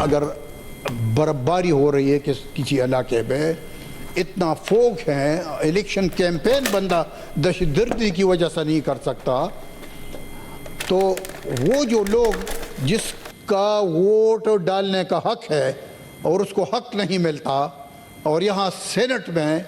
अगर बर्फबारी हो रही है किसी इलाके में, इतना फोग है, इलेक्शन कैंपेन बंदा दहशतगर्दी की वजह से नहीं कर सकता, तो वो जो लोग जिसका वोट डालने का हक है और उसको हक नहीं मिलता, और यहाँ सेनेट में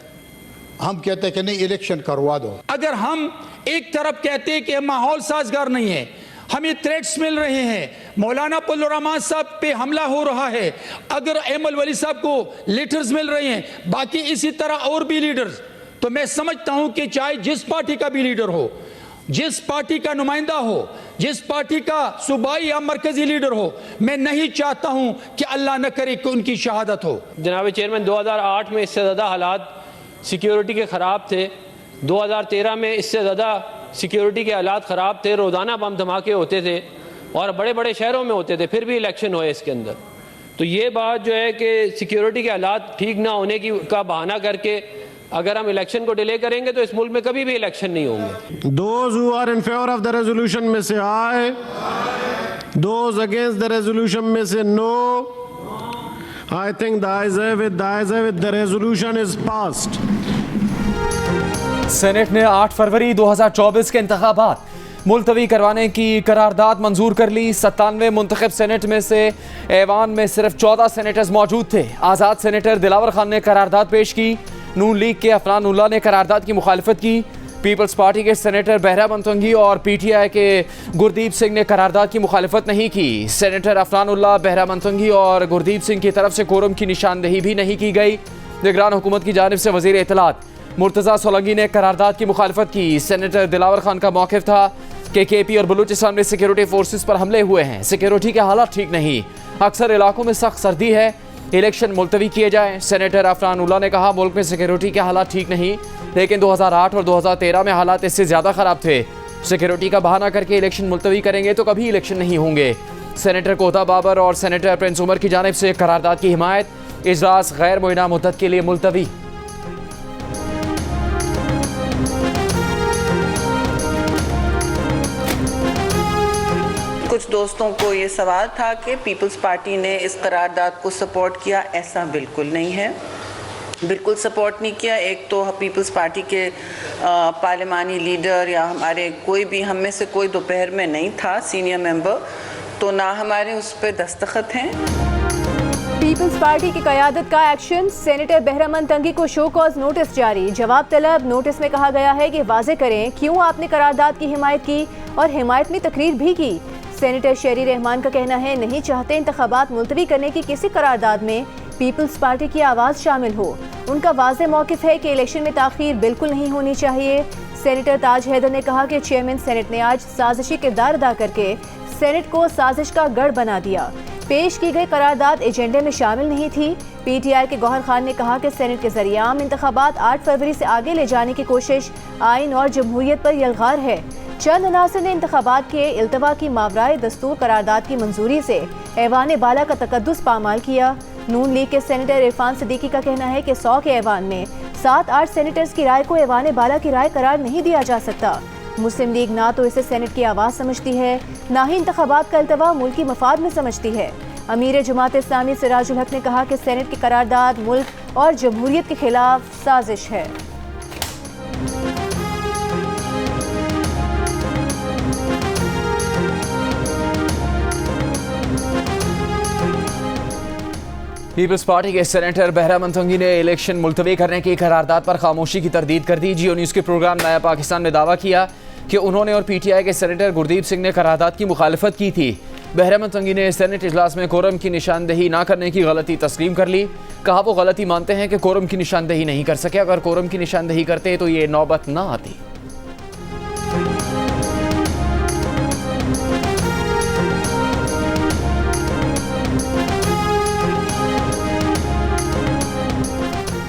हम कहते हैं कि नहीं इलेक्शन करवा दो। अगर हम एक तरफ कहते हैं कि माहौल साजगार नहीं है, हमें थ्रेट्स मिल रहे हैं, मौलाना फजलुर रहमान साहब पे हमला हो रहा है, अगर एमल वली साहब को लेटर्स मिल रहे हैं, बाकी इसी तरह और भी लीडर्स, तो मैं समझता हूं कि चाहे जिस पार्टी का भी लीडर हो, जिस पार्टी का नुमाइंदा हो, जिस पार्टी का सूबाई या मरकजी लीडर हो, मैं नहीं चाहता हूं कि अल्लाह न करे कि उनकी शहादत हो। जनाब चेयरमैन, 2008 में इससे ज़्यादा हालात सिक्योरिटी के ख़राब थे, 2013 में इससे ज़्यादा सिक्योरिटी के हालात ख़राब थे, रोज़ाना बम धमाके होते थे और बड़े बड़े शहरों में होते थे, फिर भी इलेक्शन हुए इसके अंदर। तो ये बात जो है कि सिक्योरिटी के हालात ठीक ना होने की का बहाना करके अगर हम इलेक्शन को डिले करेंगे तो इस मुल्क में कभी भी इलेक्शन नहीं होंगे। Those who are in favor of the resolution में से aye, those against the resolution में से no. I think the ayes have it, the resolution is passed. Senate ने 8 फरवरी 2024 के इंतखाबात मुलतवी करवाने की करारदाद मंजूर कर ली। 97 मुंतखब सेनेट में से ऐवान में सिर्फ 14 सेनेटर्स मौजूद थे। आज़ाद सेनेटर दिलावर खान ने करारदाद पेश की। नून लीग के अफनान उल्लाह ने करारदाद की मुखालफत की। पीपल्स पार्टी के सेनेटर बहरा मंतंगी और PTI के गुरदीप सिंह ने करारदाद की मुखालफत नहीं की। सेनेटर अफनान उल्लाह, बहरा मंतंगी और गुरदीप सिंह की तरफ से कोरम की निशानदेही भी नहीं की गई। निगरान हुकूमत की जानिब से वज़ीर इत्तलात मुर्तज़ा सोलंकी ने करारदाद की मुखालफत की। सेनेटर दिलावर खान का मौक़िफ़ था कि KP और बलूचिस्तान में सिक्योरिटी फोर्सेस पर हमले हुए हैं, सिक्योरिटी के हालात ठीक नहीं, अक्सर इलाकों में सख्त सर्दी है, इलेक्शन मुलतवी किए जाएं। सेनेटर अफनान उल्लाह ने कहा मुल्क में सिक्योरिटी के हालात ठीक नहीं, लेकिन 2008 और 2013 में हालात इससे ज़्यादा ख़राब थे। सिक्योरिटी का बहाना करके इलेक्शन मुलतवी करेंगे तो कभी इलेक्शन नहीं होंगे। सेनेटर कोता बाबर और सेनेटर प्रिंस उमर की जानिब से करारदाद की हिमायत। इजलास गैर मुइना मुद्दत के लिए मुलतवी। कुछ दोस्तों को ये सवाल था कि पीपल्स पार्टी ने इस करारदाद को सपोर्ट किया। ऐसा बिल्कुल नहीं है, बिल्कुल सपोर्ट नहीं किया। एक तो पीपल्स पार्टी के पार्लिमानी लीडर या हमारे कोई भी, हम में से कोई दोपहर में नहीं था सीनियर मेंबर, तो ना हमारे उस पर दस्तखत हैं। पीपल्स पार्टी की क़यादत का एक्शन। सेनेटर बहरा मंतंगी को शो कॉज नोटिस जारी। जवाब तलब। नोटिस में कहा गया है कि वाज़े करें क्यों आपने करारदाद की हिमायत की और हिमायत में तकरीर भी की। सेनेटर शेरी रहमान का कहना है नहीं चाहते इंतखाबात मुलतवी करने की किसी करारदाद में पीपल्स पार्टी की आवाज़ शामिल हो। उनका वाज़े मौक़िफ़ है कि इलेक्शन में ताख़ीर बिल्कुल नहीं होनी चाहिए। सेनेटर ताज हैदर ने कहा कि चेयरमैन सेनेट ने आज साजिशी किरदार अदा करके सेनेट को साजिश का गढ़ बना दिया। पेश की गई करारदाद एजेंडे में शामिल नहीं थी। PTI के गौहर खान ने कहा कि सेनेट के जरिए आम इंतखाबात 8 फरवरी से आगे ले जाने की कोशिश आइन और जमहूरियत पर यलगार है। चंद अनासर ने इंतखाबात के इल्तवा की मावराए दस्तूर करारदाद की मंजूरी से ऐवान बाला का तकद्दुस पामाल किया। नून लीग के सेनेटर इरफान सिद्दीकी का कहना है कि 100 के ऐवान में 7-8 सेनेटर्स की राय को ऐवान बाला की राय करार नहीं दिया जा सकता। मुस्लिम लीग ना तो इसे सेनेट की आवाज़ समझती है, ना ही इंतखाबात का इल्तवा मुल्की मफाद में समझती है। अमीर जमात इस्लामी सिराजुल हक ने कहा कि सेनेट की करारदाद मुल्क और जमहूरियत के खिलाफ साजिश है। पीपल्स पार्टी के सेनेटर बहरा मंतंगी ने इलेक्शन मुलतवी करने की करारदाद पर खामोशी की तरदीद कर दी। जियो न्यूज़ के प्रोग्राम नया पाकिस्तान में दावा किया कि उन्होंने और PTI के सेनेटर गुरदीप सिंह ने करारदाद की मुखालफत की थी। बहरा मंतंगी ने सेनेट इजलास में कोरम की निशानदेही ना करने की गलती तस्लीम कर ली। कहा वो गलती मानते हैं कि कोरम की निशानदेही नहीं कर सके, अगर कोरम की निशानदेही करते तो ये नौबत ना आती।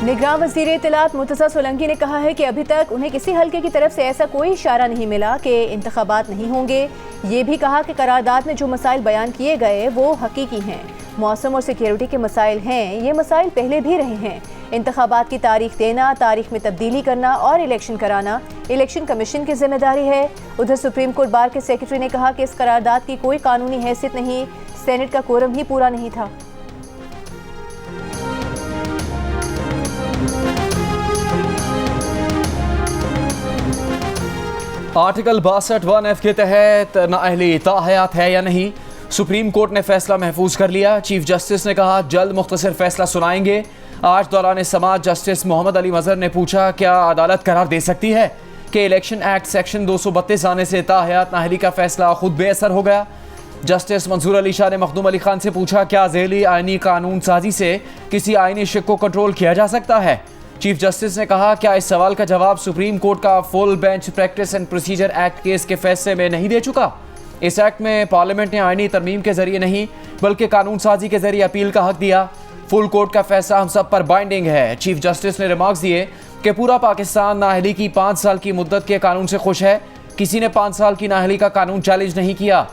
निगरान वज़ीर इत्तलात मुर्तज़ा सोलंकी ने कहा है कि अभी तक उन्हें किसी हल्के की तरफ से ऐसा कोई इशारा नहीं मिला कि इंतखाबात नहीं होंगे। ये भी कहा कि करारदाद में जो मसाइल बयान किए गए वो हकीकी हैं। मौसम और सिक्योरिटी के मसाइल हैं, ये मसाइल पहले भी रहे हैं। इंतखाबात की तारीख देना, तारीख में तब्दीली करना और इलेक्शन कराना इलेक्शन कमीशन की जिम्मेदारी है। उधर सुप्रीम कोर्ट बार के सेक्रेटरी ने कहा कि इस करारदाद की कोई कानूनी हैसियत नहीं, सेनेट का कोरम ही पूरा नहीं था। आर्टिकल 62(1)(f) के तहत नाअहली ताहयात है या नहीं, सुप्रीम कोर्ट ने फैसला महफूज कर लिया। चीफ जस्टिस ने कहा जल्द मुख्तसर फैसला सुनाएंगे। आज दौरान समाअत जस्टिस मोहम्मद अली मजहर ने पूछा क्या अदालत करार दे सकती है कि इलेक्शन एक्ट सेक्शन 232 आने से ताहयात नाअहली का फैसला खुद बेअसर हो गया। जस्टिस मंसूर अली शाह ने मखदूम अली खान से पूछा क्या झेली आईनी कानून साजी से किसी आईनी शिक को कंट्रोल किया जा सकता है। चीफ जस्टिस ने कहा क्या इस सवाल का जवाब सुप्रीम कोर्ट का full bench practice and procedure act case के फैसले में नहीं दे चुका। इस एक्ट में पार्लियामेंट ने आईनी तरमीम के जरिए नहीं बल्कि कानून साजी के जरिए अपील का हक दिया। फुल कोर्ट का फैसला हम सब पर बाइंडिंग है। चीफ जस्टिस ने रिमार्क्स दिए कि पूरा पाकिस्तान नाअहली की 5 साल की मुद्दत के कानून से खुश है, किसी ने 5 साल की नाअहली का कानून चैलेंज नहीं किया।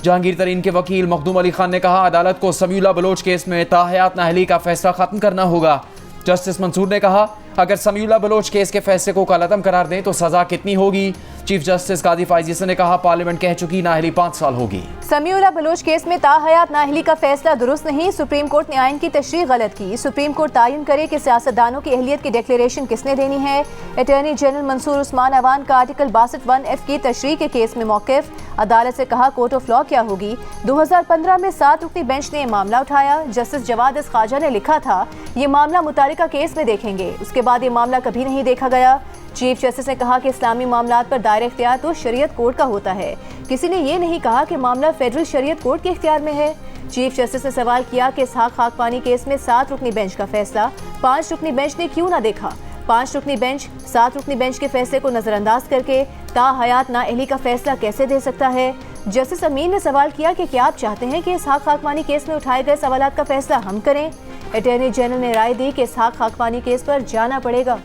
जहांगीर तरीन के वकील मखदूम अली खान ने कहा अदालत को समीउल्लाह बलोच केस में ताहयात नाअहली का फैसला खत्म करना होगा। जस्टिस मंसूर ने कहा अगर समीउल्लाह बलोच केस के फैसले को कलअदम करार दें तो सजा कितनी होगी। चीफ जस्टिस काजी फायजी ने कहा पार्लियामेंट कह चुकी नाअहली 5 साल होगी। समीउल्लाह बलोच केस में ताहयात नाअहली का फैसला दुरुस्त नहीं, सुप्रीम कोर्ट ने आइन की तशरीह गलत की। सुप्रीम कोर्ट तायुन करे कि सियासतदानों की अहलियत की डिक्लेरेशन किसने देनी है। अटॉर्नी जनरल मंसूर उस्मान अवान का आर्टिकल 62(1)(f) की तशरीह के केस में मौक़िफ़। अदालत से कहा कोर्ट ऑफ लॉ क्या होगी। 2015 में 7 रुकनी बेंच ने मामला उठाया। जस्टिस जवाद एस ख्वाजा ने लिखा था ये मामला मुतालिका केस में देखेंगे, उसके बाद ये मामला कभी नहीं देखा गया। चीफ जस्टिस ने कहा कि इस्लामी मामलात पर दायरा इख्तियार तो शरीयत कोर्ट का होता है, किसी ने ये नहीं कहा कि मामला फेडरल शरीयत कोर्ट के इख्तियार में है। चीफ जस्टिस ने सवाल किया कि इसहाक खाकपानी केस में 7 रुकनी बेंच का फैसला 5 रुकनी बेंच ने क्यों ना देखा। 5 रुकनी बेंच 7 रुकनी बेंच के फैसले को नजरअंदाज करके ताहयात नाअहली का फैसला कैसे दे सकता है। जस्टिस अमीन ने सवाल किया कि क्या आप चाहते हैं कि इसहाक खाकपानी केस में उठाए गए सवालात का फैसला हम करें। अटॉर्नी जनरल ने राय दी कि इसहाक खाकपानी केस पर जाना पड़ेगा।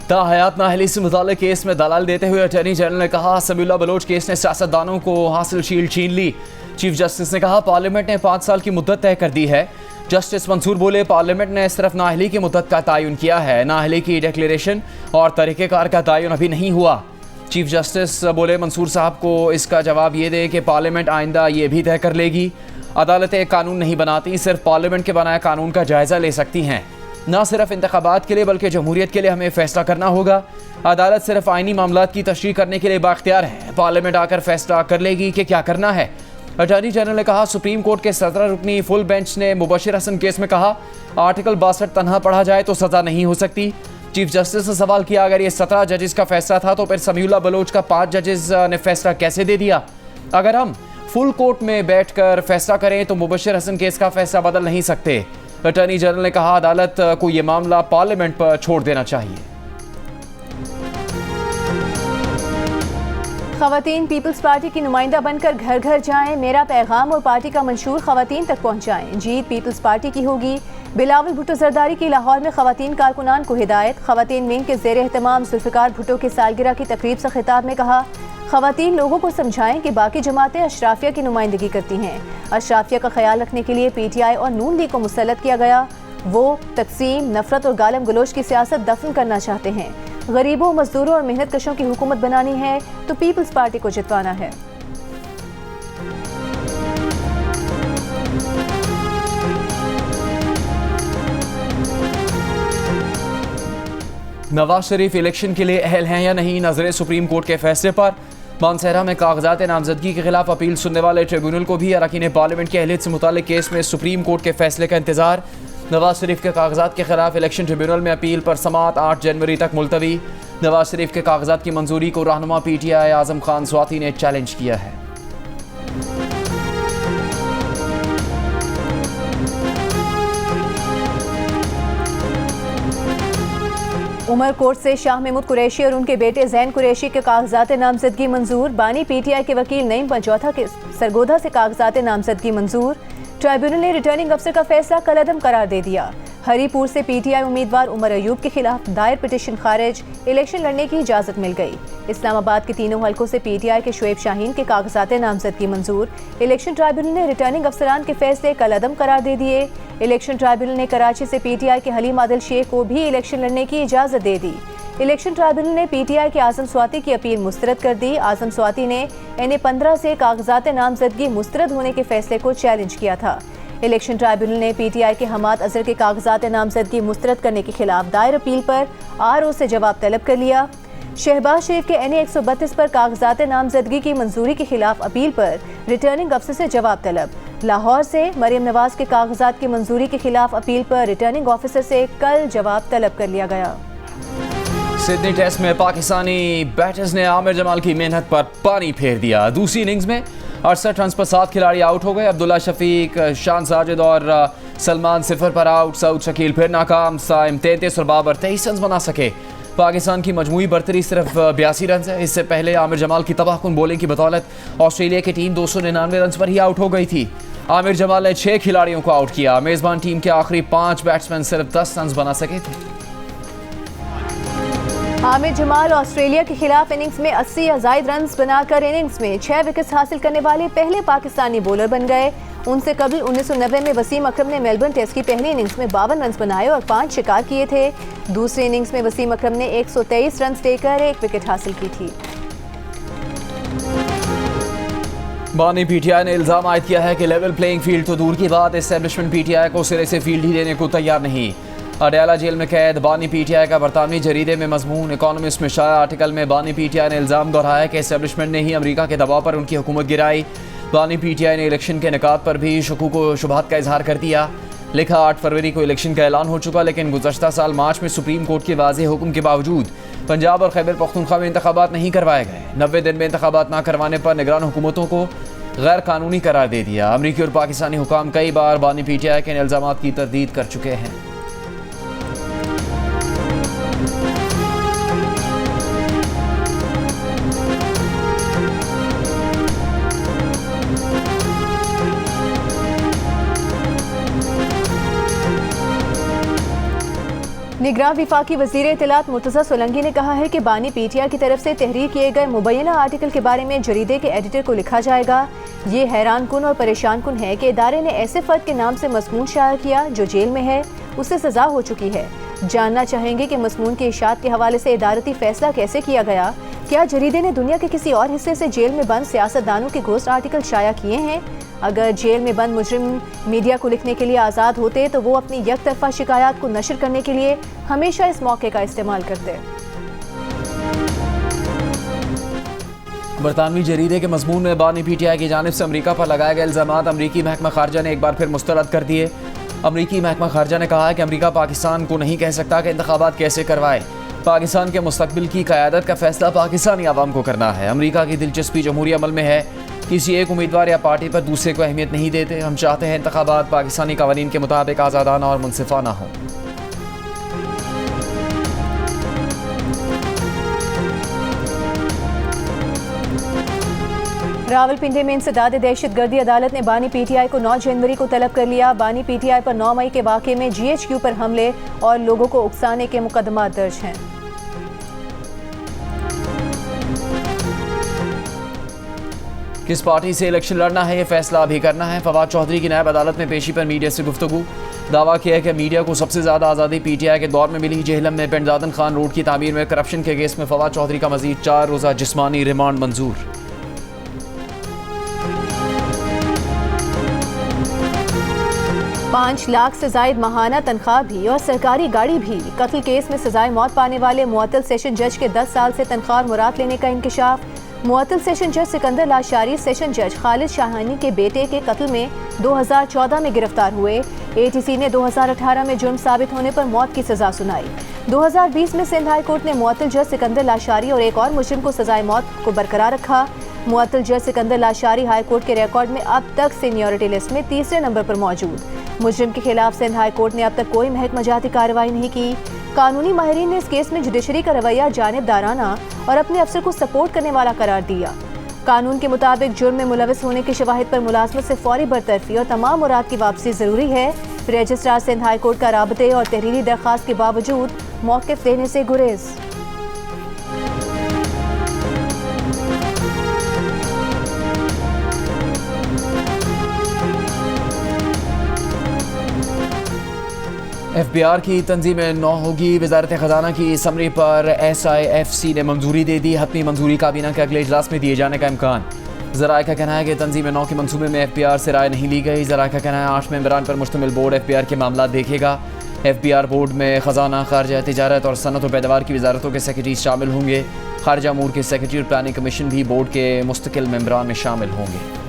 ताहयात नाअहली से मुताल्लिक़ केस में दलाल देते हुए अटॉर्नी जनरल ने कहा समीउल्लाह बलोच केस ने सियासतदानों को हासिल शील्ड छीन ली। चीफ जस्टिस ने कहा पार्लियामेंट ने 5 साल की मुद्दत तय कर दी है। जस्टिस मंसूर बोले पार्लियामेंट ने सिर्फ नाअहली की मुद्दत का तयन किया है, नाअहली की डिक्लेरेशन और तरीक़ेकार का तयन अभी नहीं हुआ। चीफ जस्टिस बोले मंसूर साहब को इसका जवाब ये दे कि पार्लियामेंट आइंदा ये भी तय कर लेगी। अदालतें कानून नहीं बनाती, सिर्फ पार्लियामेंट के बनाए कानून का जायज़ा ले सकती हैं। न सिर्फ इंतखाबात के लिए बल्कि जमहूरियत के लिए हमें फैसला करना होगा। अदालत सिर्फ आइनी मामलात की तशरीह करने के लिए बाख्तियार है, पार्लियामेंट आकर फैसला कर लेगी कि क्या करना है। अटॉर्नी जनरल ने कहा सुप्रीम कोर्ट के 17 रुकनी फुल बेंच ने मुबशिर हसन केस में कहा आर्टिकल 62 तनहा पढ़ा जाए तो सजा नहीं हो सकती। चीफ जस्टिस ने सवाल किया अगर ये 17 जजेस का फैसला था तो फिर समीउल्लाह बलोच का 5 जजेस ने फैसला कैसे दे दिया। अगर हम फुल कोर्ट में बैठकर फैसला करें तो मुबशिर हसन केस का फैसला बदल नहीं सकते। अटॉर्नी जनरल ने कहा अदालत को यह मामला पार्लियामेंट पर छोड़ देना चाहिए। खवातीन पीपल्स पार्टी की नुमाइंदा बनकर घर घर जाएं, मेरा पैगाम और पार्टी का मंशूर खवातीन तक पहुंचाएं। जीत पीपल्स पार्टी की होगी। बिलावल भुट्टो जरदारी की लाहौर में खवातीन कारकुनान को हिदायत। खवातीन विंग के ज़ेर एहतमाम जुल्फ़िकार भुट्टो की सालगिरह की तकरीब से खिताब में कहा खवातीन लोगों को समझाएं कि बाकी जमातें अशराफिया की नुमाइंदगी करती हैं। अशराफिया का ख्याल रखने के लिए PTI और नून लीग को मुसल्लत किया गया। वो तकसीम, नफरत और गालम गलोच की सियासत दफन करना चाहते हैं। गरीबों, मजदूरों और मेहनत कशों की हुकूमत बनानी है तो पीपल्स पार्टी को जितवाना है। नवाज शरीफ इलेक्शन के लिए अहल हैं या नहीं, नजरें सुप्रीम कोर्ट के फैसले पर। मानसहरा में कागजात नामजदगी के खिलाफ अपील सुनने वाले ट्रिब्यूनल को भी अरकान पार्लियामेंट की अहलियत से मुताल्लिक केस में सुप्रीम कोर्ट के फैसले का इंतजार। नवाज शरीफ के कागजात के खिलाफ इलेक्शन ट्रिब्यूनल में अपील पर समाअत 8 जनवरी तक मुलतवी। नवाज शरीफ के कागजात की मंजूरी को रहनुमा PTI आजम खान स्वाति ने चैलेंज किया है। उमर कोर्ट से शाह महमूद कुरैशी और उनके बेटे जैन कुरैशी के कागजात नामजदगी मंजूर। बानी PTI के वकील नईम पंजौथा के सरगोधा से कागजात नामजदगी मंजूर। ट्राइब्यूनल ने रिटर्निंग अफसर का फैसला कलअदम करार दे दिया। हरीपुर से PTI उम्मीदवार उमर अयूब के खिलाफ दायर पिटीशन खारिज, इलेक्शन लड़ने की इजाज़त मिल गई। इस्लामाबाद के तीनों हलकों से PTI के शुएब शाहीन के कागजात नामजदगी मंजूर। इलेक्शन ट्राइब्यूनल ने रिटर्निंग अफसरान के फैसले कलअदम करार दे दिए। इलेक्शन ट्राइब्यूनल ने कराची से PTI के हलीम आदिल शेख को भी इलेक्शन लड़ने की इजाज़त दे दी। इलेक्शन ट्राइब्यूनल ने PTI के आजम स्वाति की अपील मुस्तरद कर दी। आजम स्वाति ने NA 15 से कागजात नामजदगी मुस्तरद होने के फैसले को चैलेंज किया था। इलेक्शन ट्राइब्यूनल ने PTI के हमाद अजहर के कागजात नामजदगी मुस्तरद करने के खिलाफ दायर अपील पर RO से जवाब तलब कर लिया। शहबाज शरीफ के NA 132 पर कागजात नामजदगी की मंजूरी के खिलाफ अपील पर रिटर्निंग अफसर से जवाब तलब। लाहौर से मरियम नवाज के कागजात की मंजूरी के खिलाफ अपील पर रिटर्निंग ऑफिसर से कल जवाब तलब कर लिया गया। सिडनी टेस्ट में पाकिस्तानी बैटर्स ने आमिर जमाल की मेहनत पर पानी फेर दिया। दूसरी इनिंग्स में 68 रन पर 7 खिलाड़ी आउट हो गए। अब्दुल्ला शफीक, शान साजिद और सलमान 0 पर आउट। सऊद शकील फिर नाकाम। साइम 33 और बाबर 23 रन बना सके। पाकिस्तान की मजमूई बरतरी सिर्फ 82 रन है। इससे पहले आमिर जमाल की तबाहकुन बॉलिंग की बदौलत ऑस्ट्रेलिया की टीम 299 रन पर ही आउट हो गई थी। आमिर जमाल ने 6 खिलाड़ियों को आउट किया। मेजबान टीम के आखिरी 5 बैट्समैन सिर्फ 10 रन बना सके थे। आमिर जमाल ऑस्ट्रेलिया के खिलाफ इनिंग्स में 80 या जायद रन बनाकर इनिंग्स में 6 विकेट्स हासिल करने वाले पहले पाकिस्तानी बॉलर बन गए। उनसे कबल 1990 में वसीम अकरम ने मेलबर्न टेस्ट की पहली इनिंग्स में 52 रन बनाए और 5 शिकार किए थे। दूसरी इनिंग्स में वसीम अकरम ने 123 रन देकर 1 विकेट हासिल की थी। बानी PTI ने इल्जाम आयद किया है कि लेवल प्लेइंग फील्ड तो दूर की बात, एस्टेब्लिशमेंट PTI को सिरे से फील्ड ही देने को तैयार नहीं। अडयाला जेल में कैद बानी PTI का बरतानवी जरीदे में मजमून। इकोनॉमिस्ट में शाया आर्टिकल में बानी PTI ने इल्जाम दोहराया कि एस्टेब्लिशमेंट ने ही अमेरिका के दबाव पर उनकी हुकूमत गिराई। बानी PTI ने इलेक्शन के निकात पर भी शकूक व शुबहात का इजहार कर दिया। लिखा 8 फरवरी को इलेक्शन का ऐलान हो चुका, लेकिन गुज़श्ता साल मार्च में सुप्रीम कोर्ट के वाज़ेह हुक्म के बावजूद पंजाब और खैबर पख्तूनख्वा में इंतखाबात नहीं करवाए गए। 90 दिन में इंतखाबात ना करवाने पर निगरान हुकूमतों को गैर कानूनी करार दे दिया। अमरीकी और पाकिस्तानी हुकाम कई बार बानी PTI के इल्जामात की तरदीद कर चुके हैं। निगरान विफाकी वज़ीर इत्तलात मुर्तज़ा सोलंकी ने कहा है कि बानी PTI की तरफ से तहरीर किए गए मुबैना आर्टिकल के बारे में जरीदे के एडिटर को लिखा जाएगा। ये हैरान कुन और परेशान कुन है कि इदारे ने ऐसे फ़र्द के नाम से मज़मून शाया किया जो जेल में है, उसे सज़ा हो चुकी है। जानना चाहेंगे कि मज़मून के इशात के हवाले से इदारती फ़ैसला कैसे किया गया? क्या जरीदे ने दुनिया के किसी और हिस्से से जेल में बंद सियासतदानों के घोस्ट आर्टिकल शाया किए हैं? अगर जेल में बंद मुजरिम मीडिया को लिखने के लिए आज़ाद होते तो वो अपनी एक तरफा शिकायत को नशर करने के लिए हमेशा इस मौके का इस्तेमाल करते। बरतानवी जरीदे के मजमून में बानी PTI की जानिब से अमरीका पर लगाए गए इल्जामात अमरीकी महकमा खारजा ने एक बार फिर मुस्तरद कर दिए। अमरीकी महकमा खारजा ने कहा है कि अमरीका पाकिस्तान को नहीं कह सकता कि इंतखाबात कैसे करवाए। पाकिस्तान के मुस्तकबिल की क़यादत का फैसला पाकिस्तानी आवाम को करना है। अमरीका की दिलचस्पी जमहूरी अमल में है, किसी एक उम्मीदवार या पार्टी पर दूसरे को अहमियत नहीं देते। हम चाहते हैं इंतखाबात पाकिस्तानी कवानीन के मुताबिक आज़ादाना और मुनसिफाना हो। रावलपिंडी में इंसदाद दहशतगर्दी अदालत ने बानी PTI को 9 जनवरी को तलब कर लिया। बानी PTI पर 9 मई के वाक़े में GHQ पर हमले और लोगों को उकसाने के मुकदमा दर्ज हैं। किस पार्टी से इलेक्शन लड़ना है, ये फैसला अभी करना है। फवाद चौधरी की नायब अदालत में पेशी पर मीडिया से गुफ्तगू। दावा किया कि मीडिया को सबसे ज़्यादा आज़ादी PTI के दौर में मिली। जेहलम में पेंडदादन खान रोड की तामीर में करप्शन के केस में फवाद चौधरी का मजीद 4 रोज़ा जिस्मानी रिमांड मंजूर। $5 लाख से जायद माहाना तनख्वाह भी और सरकारी गाड़ी भी। कत्ल केस में सजाए मौत पाने वाले मुअत्तल सेशन जज के 10 साल से तनख्वाह और मुराद लेने का इंकशाफ। मुअत्तल सेशन जज सिकंदर लाशारी सेशन जज खालिद शाहानी के बेटे के कत्ल में 2014 में गिरफ्तार हुए। ATC ने 2018 में जुर्म साबित होने पर मौत की सजा सुनाई। 2020 में सिंध हाई कोर्ट ने मुअत्तल जज सिकंदर लाशारी और एक और मुजरिम को सजाए मौत को बरकरार रखा। मुअत्तल जज सिकंदर लाशारी हाई कोर्ट के रिकॉर्ड में अब तक सीनियरिटी लिस्ट में तीसरे नंबर पर मौजूद। मुजरिम के खिलाफ सिंध हाई कोर्ट ने अब तक कोई महकमा जाती कार्रवाई नहीं की। कानूनी माहिरीन ने इस केस में जुडिशरी का रवैया जानिबदाराना और अपने अफसर को सपोर्ट करने वाला करार दिया। कानून के मुताबिक जुर्म में मुलविस होने के शवाहिद पर मुलाजमत से फौरी बरतरफी और तमाम मुराद की वापसी जरूरी है। रजिस्ट्रार सिंध हाई कोर्ट का राबते और तहरीरी दरख्वास्त के बावजूद मौक़िफ़ देने से गुरेज। FBR की तंजीमें 9 होगी। वजारत खजाना की समरी पर SIFC ने मंजूरी दे दी। हतमी मंजूरी काबीना के अगले इजलास में दिए जाने का इम्कान। ज़राए का कहना है कि तंजीम 9 के मंसूबे में FBR से राय नहीं ली गई। ज़राए का कहना है 8 मेंबरान पर मुश्तमिल बोर्ड FBR के मामला देखेगा। FBR बोर्ड में ख़जाना, खारजा, तिजारत और सनत और पैदावार की वजारतों के सेक्रेटरी शामिल होंगे। खारजा अमूर के सेक्रेटरी और प्लानिंग कमीशन भी बोर्ड के मुस्तकिल मेंबरान में शामिल होंगे।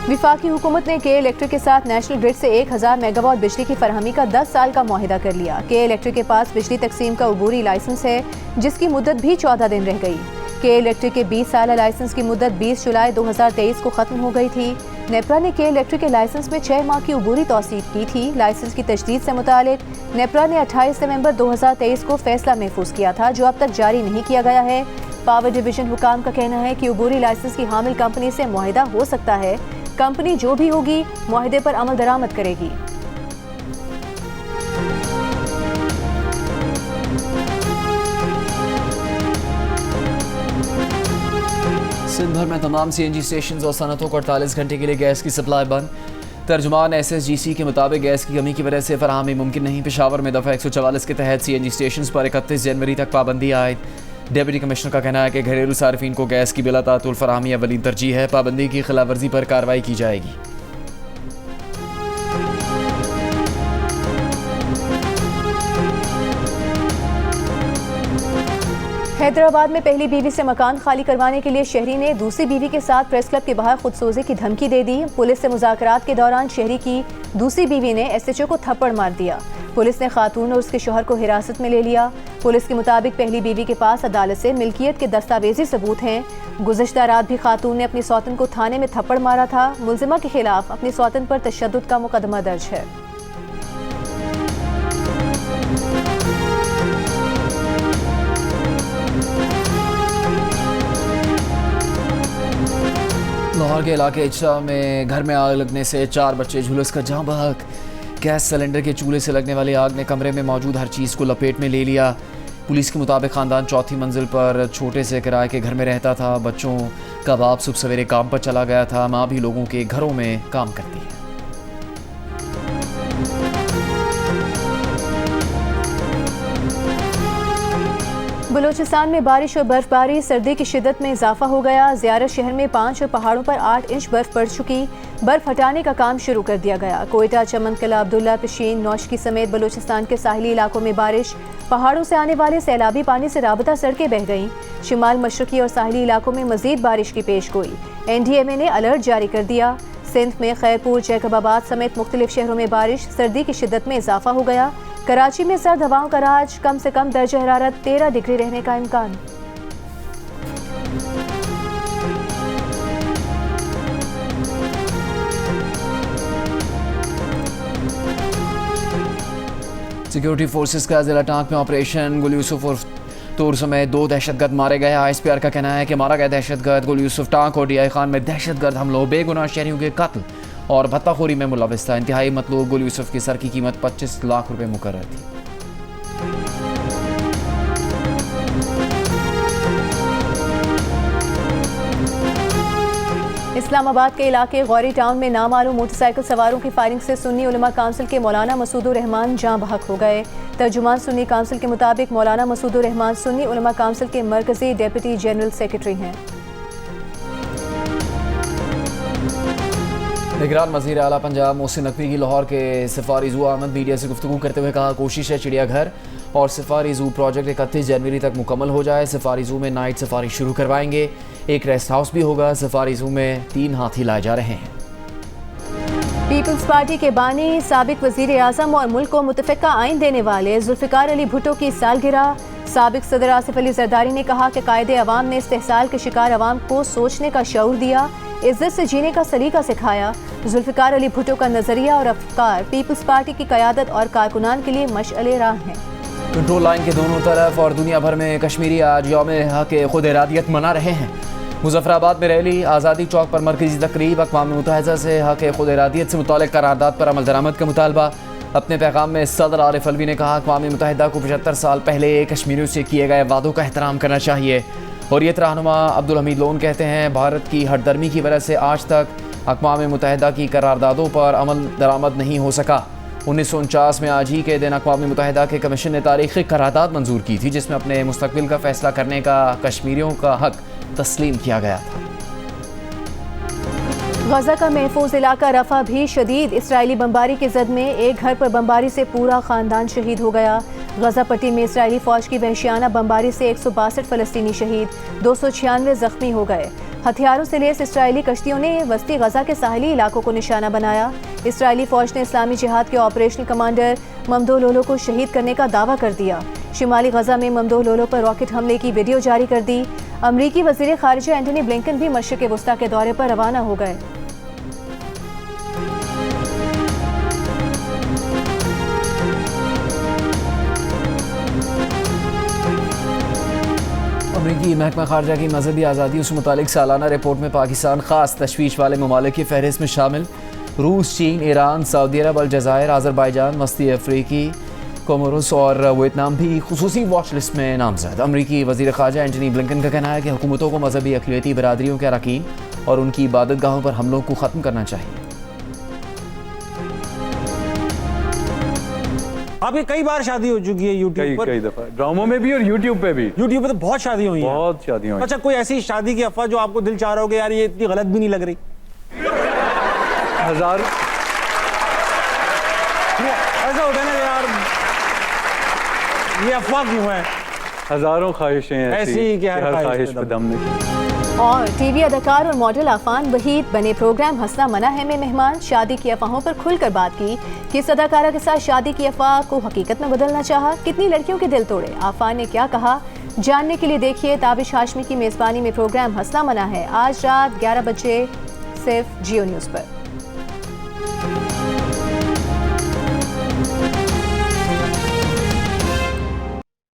विफाकी हुकूमत ने के इलेक्ट्रिक के साथ नेशनल ग्रिड से 1000 मेगावाट बिजली की फरहमी का 10 साल का मुआहिदा कर लिया। के इलेक्ट्रिक के पास बिजली तकसीम का अबूरी लाइसेंस है, जिसकी मुद्दत भी 14 दिन रह गई। के इलेक्ट्रिक के 20 साल लाइसेंस की मुद्दत 20 जुलाई 2023 को खत्म हो गई थी। नेपरा ने के इलेक्ट्रिक के लाइसेंस में 6 माह की अबूरी तौसीफ की थी। लाइसेंस की तजदीद से मुतालिक नेपरा ने 28 नवंबर 2023 को फैसला महफूज किया था, जो अब तक जारी नहीं किया गया है। पावर डिवीजन हुकाम का कहना है कि अबूरी लाइसेंस की हामिल कंपनी से मुआहिदा हो सकता है। कंपनी जो भी होगी मुआहिदे पर अमल दरामद करेगी। सिंध भर में तमाम CNG स्टेशन और सनतों को 48 घंटे के लिए गैस की सप्लाई बंद। तर्जुमान SSGC के मुताबिक गैस की कमी की वजह से फराहमी मुमकिन नहीं। पेशावर में दफ़ा 144 के तहत CNG स्टेशन पर 31 जनवरी तक पाबंदी आयद। डिप्टी कमिश्नर का कहना है कि घरेलू सार्फिन को गैस की बिला तातुल फराहमी अवलीन तरजीह है। पाबंदी की खिलाफ वर्जी पर कार्रवाई की जाएगी। हैदराबाद में पहली बीवी से मकान खाली करवाने के लिए शहरी ने दूसरी बीवी के साथ प्रेस क्लब के बाहर खुदसोजी की धमकी दे दी। पुलिस से मुज़ाकरात के दौरान शहरी की दूसरी बीवी ने SHO को थप्पड़ मार दिया। पुलिस ने खातून और उसके शौहर को हिरासत में ले लिया। पुलिस के मुताबिक पहली बीवी के पास अदालत से मिल्कियत के दस्तावेजी सबूत हैं। गुज़श्ता रात भी खातून ने अपनी सौतन को थाने में थप्पड़ मारा था। मुलजिमा के खिलाफ अपनी सौतन पर तशद्दुद का मुकदमा दर्ज है। लाहौर के इलाके इच्छा में घर में आग लगने से 4 बच्चे झुलस कर जाँ बहक। गैस सिलेंडर के चूल्हे से लगने वाली आग ने कमरे में मौजूद हर चीज़ को लपेट में ले लिया। पुलिस के मुताबिक ख़ानदान चौथी मंजिल पर छोटे से किराए के घर में रहता था। बच्चों का बाप सुबह सवेरे काम पर चला गया था। माँ भी लोगों के घरों में काम करती है। बलूचिस्तान में बारिश और बर्फबारी, सर्दी की शिद्दत में इजाफा हो गया। ज़ियारत शहर में 5 और पहाड़ों पर 8 इंच बर्फ पड़ चुकी। बर्फ हटाने का काम शुरू कर दिया गया। कोयटा, चमन कला, अब्दुल्ला, पिशीन, नौशकी समेत बलूचिस्तान के साहिली इलाकों में बारिश। पहाड़ों से आने वाले सैलाबी पानी से राबता सड़कें बह गईं। शिमाल मशरकी और साहिली इलाकों में मजीद बारिश की पेश गोई। NDMA ने अलर्ट जारी कर दिया। सिंध में खैरपुर, जैकबाबाद समेत मुख्तलिफ शहरों में बारिश, सर्दी की शिद्दत में इजाफा हो गया। कराची में सर्द हवाओं का राज, कम से कम दर्जा हरारत 13 डिग्री रहने का इम्कान। सिक्योरिटी फोर्सेस का जिला टांक में ऑपरेशन गुल यूसुफ और तोर समेत 2 दहशतगर्द मारे गए। ISPR का कहना है कि मारा गया दहशतगर्द गुल यूसुफ टांक और DI खान में दहशतगर्द हमलों, बेगुनाह शहरियों के कत्ल और भत्ताखोरी में मुलविस था। इंतहाई मतलूब गुल यूसुफ की सर की कीमत 25 लाख रुपए मुकर्रर थी। इस्लामाबाद के इलाके गौरी टाउन में नामालूम मोटरसाइकिल सवारों की फायरिंग से सुन्नी उलमा काउंसिल के मौलाना मसूदुर रहमान जाँ बहक हो गए। तर्जुमान सुन्नी काउंसिल के मुताबिक मौलाना मसूदुर रहमान सुन्नी उलमा काउंसिल के मरकजी डेप्यूटी जनरल सेक्रेटरी हैं। निगरान वज़ीर आला पंजाब मोहसिन नकवी की लाहौर के सफारी ज़ू आमद मीडिया से गुफ्तगू करते हुए कहा, कोशिश है चिड़ियाघर और सफारी ज़ू प्रोजेक्ट 31 जनवरी तक मुकम्मल हो जाए। सफारी ज़ू में नाइट सफारी शुरू करवाएंगे। एक रेस्ट हाउस भी होगा। सफारी ज़ू में 3 हाथी लाए जा रहे हैं। पीपल्स पार्टी के बानी, साबिक वज़ीर आज़म और मुल्क को मुतफ़िका आइन देने वाले जुल्फ़िकार अली भुट्टो की सालगिरह। साबिक सदर आसिफ अली जरदारी ने कहा कि कायदे अवाम ने इस्तेहसाल के शिकार अवाम को सोचने का शऊर दिया, इज्जत से जीने का सलीका सिखाया। जुल्फ़िकार अली भुट्टो का नज़रिया और अफ़कार पीपल्स पार्टी की क़यादत और कारकुनान के लिए मशअले राह हैं। कंट्रोल लाइन के दोनों तरफ और दुनिया भर में कश्मीरी आज यौम हक खुद इरादियत मना रहे हैं। मुजफ्फराबाद में रैली, आज़ादी चौक पर मरकजी तकरीब, अक़वाम मुत्तहिदा से हक खुद इरादियत से मुतालिक करारदाद पर अमल दरामद का मुतालबा। अपने पैगाम में सदर आरिफ अलवी ने कहा, अक़वाम मुत्तहिदा को 75 साल पहले कश्मीरियों से किए गए वादों का एहतराम करना चाहिए। हुर्रियत रहनुमा अब्दुल हमीद लोन कहते हैं, भारत की हठधर्मी की वजह से आज तक अक़वाम मुत्तहिदा की करारदादों पर अमल दरामद नहीं हो सका। 1949 में आज ही के दिन अक़वाम मुत्तहिदा के कमीशन ने तारीख़ी करारदाद मंजूर की थी, जिसमें अपने मुस्तक़बिल का फ़ैसला करने का कश्मीरियों का हक तस्लीम किया गया था। गजा का महफूज इलाका रफा भी शदीद इसराइली बमबारी की जद में एक घर पर बमबारी से पूरा खानदान शहीद हो गया। गजा पट्टी में इसराइली फौज की वहशियाना बमबारी से 162 फ़लस्तीनी शहीद, 296 जख्मी हो गए। हथियारों से लैस इसराइली कश्तियों ने वस्ती गजा के साहली इलाकों को निशाना बनाया। इसराइली फौज ने इस्लामी जिहाद के ऑपरेशनल कमांडर ममदोह लोलो को शहीद करने का दावा कर दिया। शिमाली गजा में ममदोह लोलो पर रॉकेट हमले की वीडियो जारी कर दी। अमरीकी वज़ीर ख़ारिजा एंटनी ब्लिंकन भी मशरिक़ वस्ता के दौरे पर रवाना हो गए। अमरीकी महकमा खारजा की मजहबी आज़ादी से मुतालिक सालाना रिपोर्ट में पाकिस्तान ख़ास तशवीश वाले ममालिक की फहरिस्त में शामिल रूस, चीन, ईरान, सऊदी अरब, अलजायर, आज़रबाईजान, वस्ती अफ्रीकी, कोमोरोस और वियतनाम भी खुसूसी वॉच लिस्ट में नामजद। अमरीकी वज़ीर ख़ारजा एंटनी ब्लिंकन का कहना है कि हुकूमतों को मजहबी अक़लियती बरादरियों के अरकान और उनकी इबादत गाहों पर हमलों को ख़त्म करना चाहिए। आपकी कई बार शादी हो चुकी है यूट्यूब पर, कई दफा ड्रामों में भी और यूट्यूब पे भी। यूट्यूब पे तो बहुत शादी हुई हैं। बहुत शादियां हुई। अच्छा, कोई ऐसी शादी की अफवाह जो आपको दिल चाह रहा हो कि यार ये इतनी गलत भी नहीं लग रही? हजार ऐसा होता है ना यार, ये अफवाह क्यों है? हजारों ख्वाहिशें ऐसी कि हर ख्वाहिश पे दम नहीं। और टीवी अदाकार और मॉडल आफान वहीद बने प्रोग्राम हंसना मना है में मेहमान। शादी की अफवाहों पर खुलकर बात की। किस अदाकारा के साथ शादी की अफवाह को हकीकत में बदलना चाहा, कितनी लड़कियों के दिल तोड़े, आफान ने क्या कहा, जानने के लिए देखिए ताबिश हाशमी की मेज़बानी में प्रोग्राम हंसना मना है आज रात 11 बजे सिर्फ जियो न्यूज़ पर।